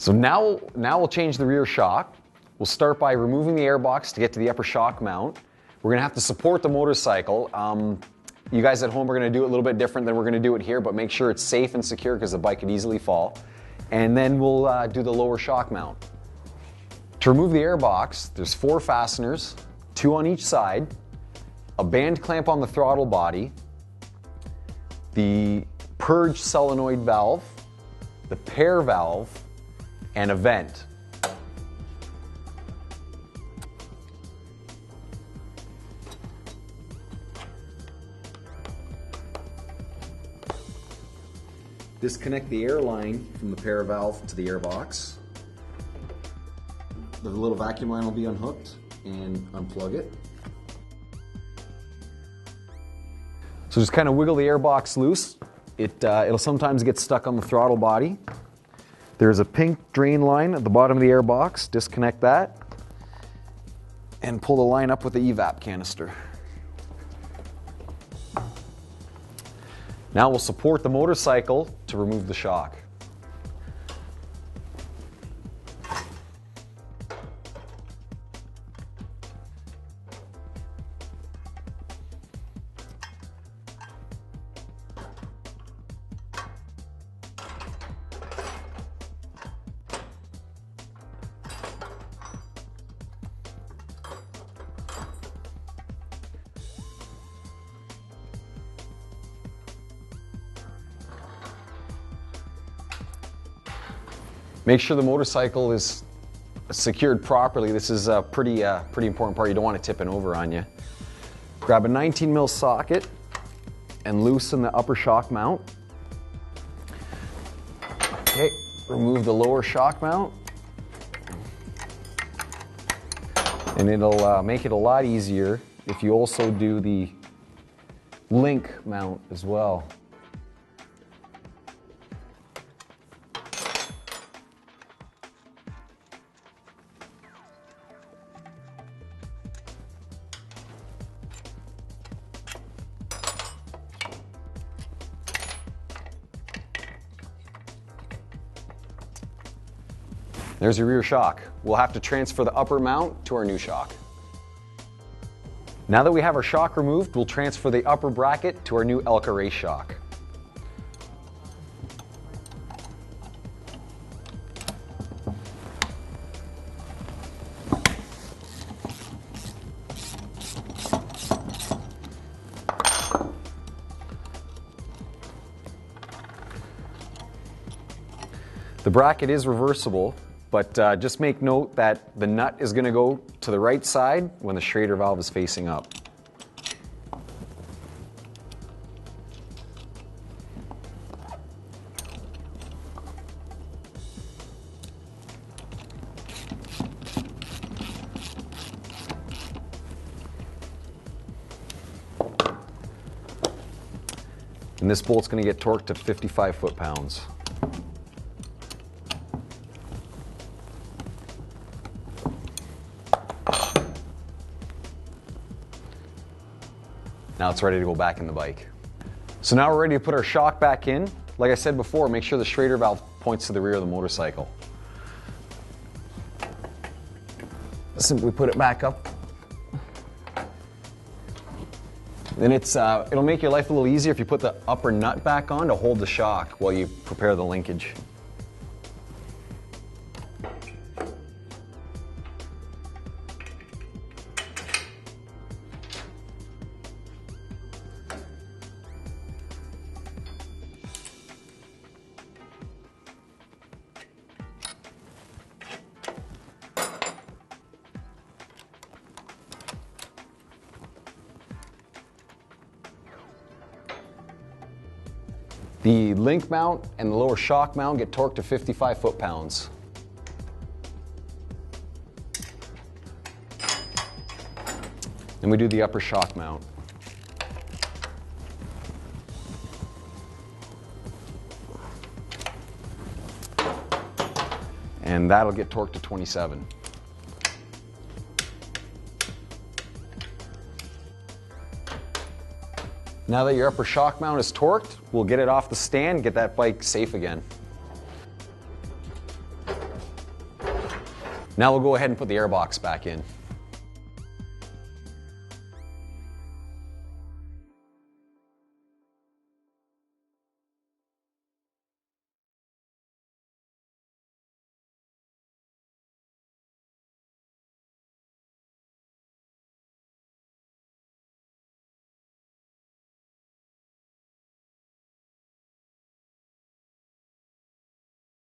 So now we'll change the rear shock. We'll start by removing the airbox to get to the upper shock mount. We're gonna have to support the motorcycle. You guys at home are gonna do it a little bit different than we're gonna do it here, but make sure it's safe and secure because the bike could easily fall. And then we'll do the lower shock mount. To remove the airbox, there's 4 fasteners, 2 on each side, a band clamp on the throttle body, the purge solenoid valve, the pair valve, and a vent. Disconnect the air line from the pair valve to the airbox. The little vacuum line will be unhooked, and unplug it. So just kind of wiggle the airbox loose. It'll sometimes get stuck on the throttle body. There's a pink drain line at the bottom of the airbox. Disconnect that and pull the line up with the evap canister. Now we'll support the motorcycle to remove the shock. Make sure the motorcycle is secured properly. This is a pretty important part. You don't want it tipping over on you. Grab a 19 mil socket and loosen the upper shock mount. Okay, remove the lower shock mount. And it'll make it a lot easier if you also do the link mount as well. There's your rear shock. We'll have to transfer the upper mount to our new shock. Now that we have our shock removed, we'll transfer the upper bracket to our new Elka race shock. The bracket is reversible, but just make note that the nut is going to go to the right side when the Schrader valve is facing up. And this bolt's going to get torqued to 55 foot-pounds. Now it's ready to go back in the bike. So now we're ready to put our shock back in. Like I said before, make sure the Schrader valve points to the rear of the motorcycle. Simply put it back up. Then it'll make your life a little easier if you put the upper nut back on to hold the shock while you prepare the linkage. The link mount and the lower shock mount get torqued to 55 foot-pounds. Then we do the upper shock mount. And that'll get torqued to 27. Now that your upper shock mount is torqued, we'll get it off the stand, get that bike safe again. Now we'll go ahead and put the airbox back in.